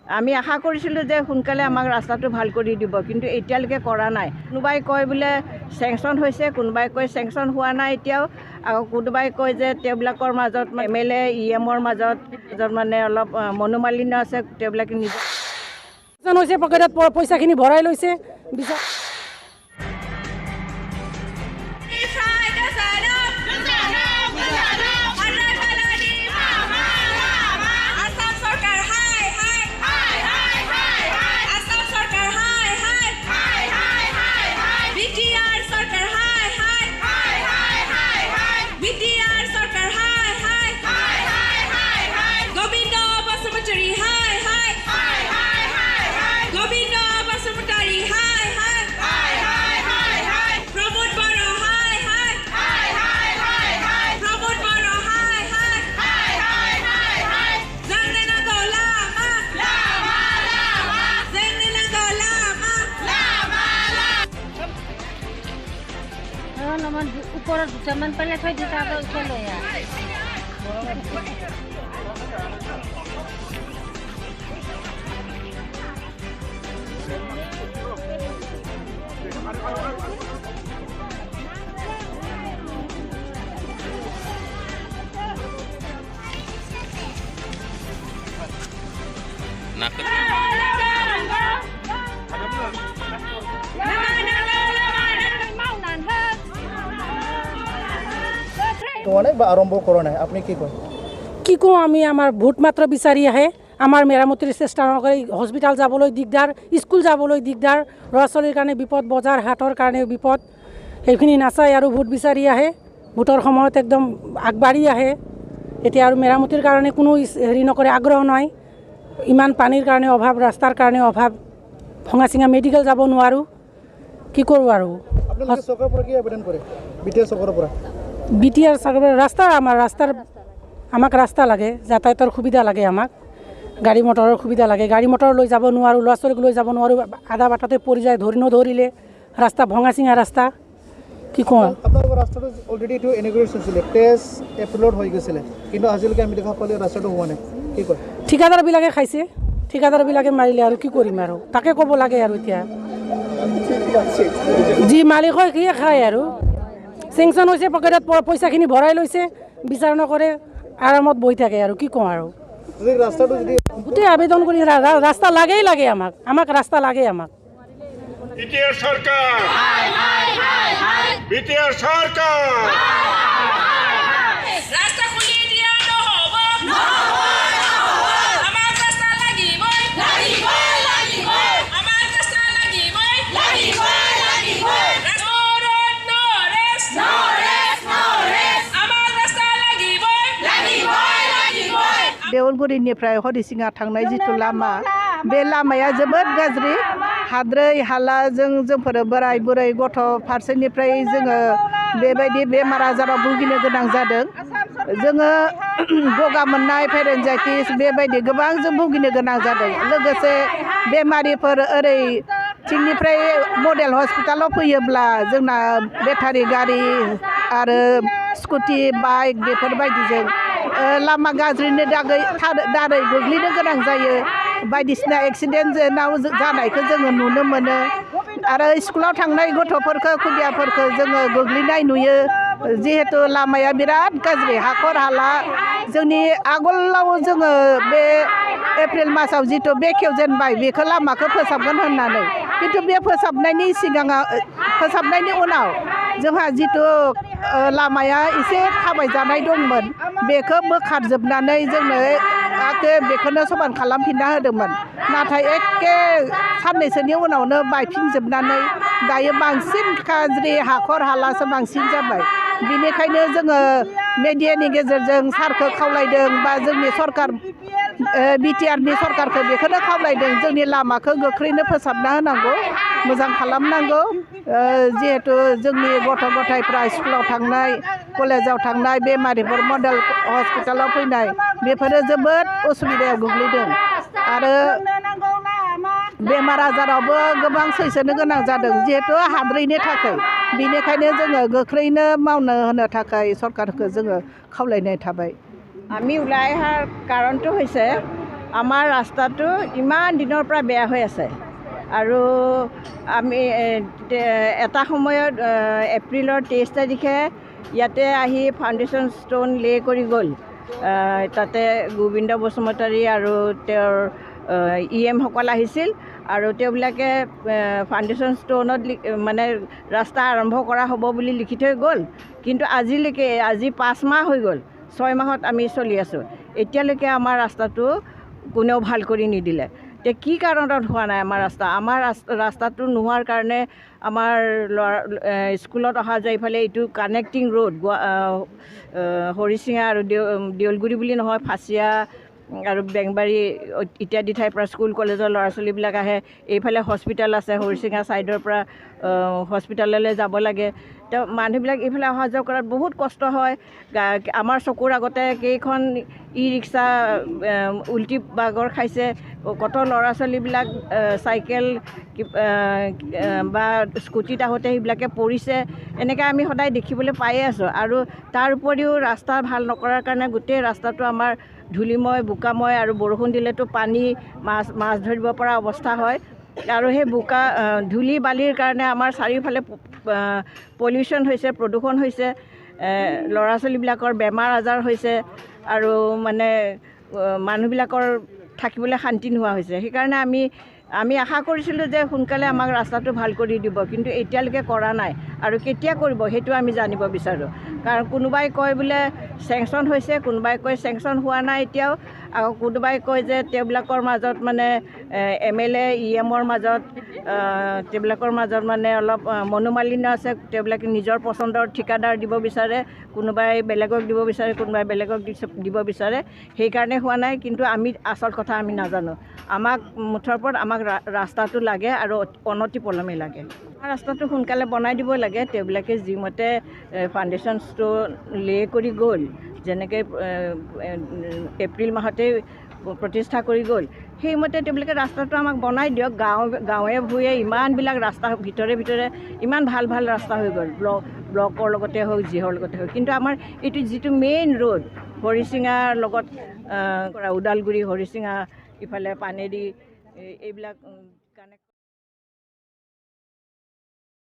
আমি আশা কৰিছিলোঁ যে সোনকালে আমাক ৰাস্তাটো ভাল কৰি দিব, কিন্তু এতিয়ালৈকে কৰা নাই। কোনোবাই কয় বোলে চেংচন হৈছে, কোনোবাই কয় চেংচন হোৱা নাই এতিয়াও, আৰু কোনোবাই কয় যে তেওঁবিলাকৰ মাজত MLA EMৰ মাজত মানে অলপ মনোমালিন্য আছে, তেওঁবিলাকে নিজৰ হৈছে পকেটত পইচাখিনি ভৰাই লৈছে। ওপৰত দুটামান পেলাই থৈ দিছে আকৌ উঠাই লৈ আৰম্ভ কৰা নাই, আপুনি কি কয়? কি কওঁ আমি, আমাৰ ভোট মাত্ৰ বিচাৰি আহে, আমাৰ মেৰামতিৰ চেষ্টা নকৰে। হস্পিটাল যাবলৈ দিগদাৰ, স্কুল যাবলৈ দিগদাৰ, ল'ৰা ছোৱালীৰ কাৰণে বিপদ, বজাৰ হাটৰ কাৰণে বিপদ, সেইখিনি নাচায় আৰু ভোট বিচাৰি আহে। ভোটৰ সময়ত একদম আগবাঢ়ি আহে। এতিয়া আৰু মেৰামতিৰ কাৰণে কোনো হেৰি নকৰে, আগ্ৰহ নাই। ইমান পানীৰ কাৰণে অভাৱ, ৰাস্তাৰ কাৰণে অভাৱ, ভঙা চিঙা মেডিকেল যাব নোৱাৰোঁ, কি কৰোঁ আৰু। চৰকাৰৰ পৰা কি আবেদন কৰে? BTR চৰকাৰৰ পৰা BTR চৰকাৰৰ আমাক ৰাস্তা লাগে, যাতায়াতৰ সুবিধা লাগে, আমাক গাড়ী মটৰৰ সুবিধা লাগে। গাড়ী মটৰ লৈ যাব নোৱাৰোঁ, ল'ৰা ছোৱালীক লৈ যাব নোৱাৰোঁ, আধা বাটতে পৰি যায়, নধৰিলে ৰাস্তা ভঙা চিঙা ৰাস্তা, কি কওঁ। আপোনালোকৰ ৰাস্তাটো অলৰেডি এইটো ইনগ্ৰেশ্যন হৈছিলে, 23 এপ্ৰিলত হৈ গৈছিলে, কিন্তু আজিলৈকে আমি দেখা পালে ৰাস্তাটো হোৱা নাই, কি কয়? ঠিকাদাৰবিলাকে খাইছে, ঠিকাদাৰবিলাকে মাৰিলে আৰু কি কৰিম আৰু, তাকে ক'ব লাগে আৰু। এতিয়া যি মালিক হয় সিয়ে খায় আৰু। চেংচন হৈছে, পকেটত পইচাখিনি ভৰাই লৈছে, বিচাৰ নকৰে, আৰামত বহি থাকে আৰু কি কওঁ আৰু। গোটেই আবেদন কৰি ৰাস্তা লাগেই লাগে, আমাক ৰাস্তা লাগে। আমাক BTR সরকার, BTR সরকার রাস্তা খুলি দিয়া নহব, আমার রাস্তা লাগিবই, আমার রাস্তা লাগিবই, আমার রাস্তা লাগিবই। देवलगुरिनिफ्राय हरिसिङा थांनाय जिथु लामा, बे लामाया जोबोद गाज्रि, हाद्रै हालाजों जोंफोर बोराय बुरै गथ' फारसेनिफ्राय जोङो बेबायदि बेमार आजाराव भुगिनो गोनां जादों। जोङो गगा मोननाय, पेरेन्जाइटिस बेबायदि गोबां जों भुगिनो गोनां जादों। लोगोसे बेमारिफोर ओरै थिंनिफ्राय मडेल हस्पिटालाव फैयोब्ला जोंना बेटारि गारि आरो स्कुटि बाइक बेफोरबायदिजों लामा गाज्रिनि दारै गोग्लैनो गोनां जायो। बायदिसिना एक्सिडेन्ट जानायखौ जोङो नुनो मोनो आरो स्कुलाव थांनाय गथ'फोरखौ, खुदियाफोरखौ जोङो गोग्लैनाय नुयो। जिहेतु लामाया बिराद गाज्रि, हाखर हाला। जोंनि आगोलाव जोङो बे एप्रिल मासाव जिथु बेखेवजेनबाय, बेखौ लामाखौ फोसाबगोन होननानै, खिन्थु बे फोसाबनायनि उनाव जोंहा जिथु लामाया एसे थाबायजानाय दंमोन, बेखौ बोखारजोबनानै जोंनो बेखौनो समान खालामफिनना होदोंमोन। नाथाय एखे साननैसोनि उनावनो बायफिनजोबनानै दायो बांसिन गाज्रि, हाखर हालासो बांसिन जाबाय। बिनिखायनो जोङो मेडियानि गेजेरजों सारखौ खावलायदों, बा जोंनि सरकार BTRनि सरकारखौ बेखौनो खावलायदों, जोंनि लामाखौ गोख्रैनो फोसाबना होनांगौ, मोजां खालामनांगौ। जिहेतु जोंनि गथ' गथायफ्रा स्कुलाव थांनाय, कलेजाव थांनाय, बेमारिफोर मडेल हस्पिटालाव फैनाय, बेफोरो जोबोद उसुबिदायाव गोग्लैदों आरो बेमार आजारावबो गोबां सैसोनो गोनां जादों, जिहेतु हाद्रैनि थाखाय। बिनिखायनो जोङो गोख्रैनो मावनो होनो थाखाय सरकारखौ जोङो खावलायनाय थाबाय। আমি ওলাই অহাৰ কাৰণটো হৈছে আমাৰ ৰাস্তাটো ইমান দিনৰ পৰা বেয়া হৈ আছে আৰু আমি এটা সময়ত এপ্ৰিলৰ 23 তাৰিখে ইয়াতে আহি ফাউণ্ডেশ্যন ষ্টোন লে কৰি গ'ল। তাতে গোবিন্দ বসুমতাৰী আৰু তেওঁৰ EM সকল আহিছিল আৰু তেওঁবিলাকে ফাউণ্ডেশ্যন ষ্টোনত মানে ৰাস্তা আৰম্ভ কৰা হ'ব বুলি লিখি থৈ গ'ল। কিন্তু আজিলৈকে আজি 5 মাহ হৈ গ'ল, 6 মাহত আমি চলি আছোঁ, এতিয়ালৈকে আমাৰ ৰাস্তাটো কোনেও ভাল কৰি নিদিলে। এতিয়া কি কাৰণত হোৱা নাই আমাৰ ৰাস্তাটো নোহোৱাৰ কাৰণে আমাৰ স্কুলত অহা যায় ইফালে এইটো কানেক্টিং ৰোড হৰিচিঙা আৰু দেউলগুৰি বুলি নহয়, ফাচিয়া আৰু বেংবাৰী ইত্যাদি ঠাইৰ পৰা স্কুল কলেজৰ ল'ৰা ছোৱালীবিলাক আহে। এইফালে হস্পিটেল আছে, হৰিচিঙা ছাইডৰ পৰা হস্পিটেললৈ যাব লাগে। তো মানুহবিলাক এইফালে অহা যোৱা কৰাত বহুত কষ্ট হয়। আমাৰ চকুৰ আগতে কেইখন ৰিক্সা উল্টি বাগৰ খাইছে, কত ল'ৰা ছোৱালীবিলাক চাইকেল বা স্কুটিত আহোঁতে সেইবিলাকে পৰিছে। এনেকৈ আমি সদায় দেখিবলৈ পায়ে আছোঁ। আৰু তাৰ উপৰিও ৰাস্তা ভাল নকৰাৰ কাৰণে গোটেই ৰাস্তাটো আমাৰ ধূলিময়, বোকাময় আৰু বৰষুণ দিলেতো পানী মাছ ধৰিব পৰা অৱস্থা হয়। আৰু সেই বোকা ধূলি বালিৰ কাৰণে আমাৰ চাৰিওফালে পলিউশ্যন হৈছে, প্ৰদূষণ হৈছে, ল'ৰা ছোৱালীবিলাকৰ বেমাৰ আজাৰ হৈছে আৰু মানে মানুহবিলাকৰ থাকিবলৈ শান্তি নোহোৱা হৈছে। সেইকাৰণে আমি আশা কৰিছিলোঁ যে সোনকালে আমাক ৰাস্তাটো ভাল কৰি দিব, কিন্তু এতিয়ালৈকে কৰা নাই আৰু কেতিয়া কৰিব সেইটো আমি জানিব বিচাৰোঁ। কাৰণ কোনোবাই কয় বোলে চেংচন হৈছে, কোনোবাই কয় চেংচন হোৱা নাই এতিয়াও, আকৌ কোনোবাই কয় যে তেওঁবিলাকৰ মাজত মানে MLA EMৰ মাজত তেওঁবিলাকৰ মাজত মানে অলপ মনোমালিন্য আছে। তেওঁবিলাকে নিজৰ পচন্দৰ ঠিকাদাৰ দিব বিচাৰে, কোনোবাই বেলেগক দিব বিচাৰে, কোনোবাই বেলেগক দিব বিচাৰে, সেইকাৰণে হোৱা নাই। কিন্তু আমি আচল কথা আমি নাজানো। আমাক মুঠৰ ওপৰত আমাক ৰাস্তাটো লাগে আৰু অনতিপলমে লাগে। ৰাস্তাটো সোনকালে বনাই দিব লাগে। তেওঁবিলাকে যিমতে ফাউণ্ডেশ্যন ষ্টোন লে কৰি গ'ল, যেনেকৈ এপ্ৰিল মাহতেই প্ৰতিষ্ঠা কৰি গ'ল, সেইমতে তেওঁবিলাকে ৰাস্তাটো আমাক বনাই দিয়ক। গাঁৱে ভূঞে ইমানবিলাক ৰাস্তা ভিতৰে ইমান ভাল ৰাস্তা হৈ গ'ল, ব্লকৰ লগতে হওক, যিহৰ লগতে হওক। কিন্তু আমাৰ এইটো যিটো মেইন ৰোড হৰিচিঙাৰ লগত ওদালগুৰি, হৰিচিঙা, ইফালে পানেৰী, এইবিলাক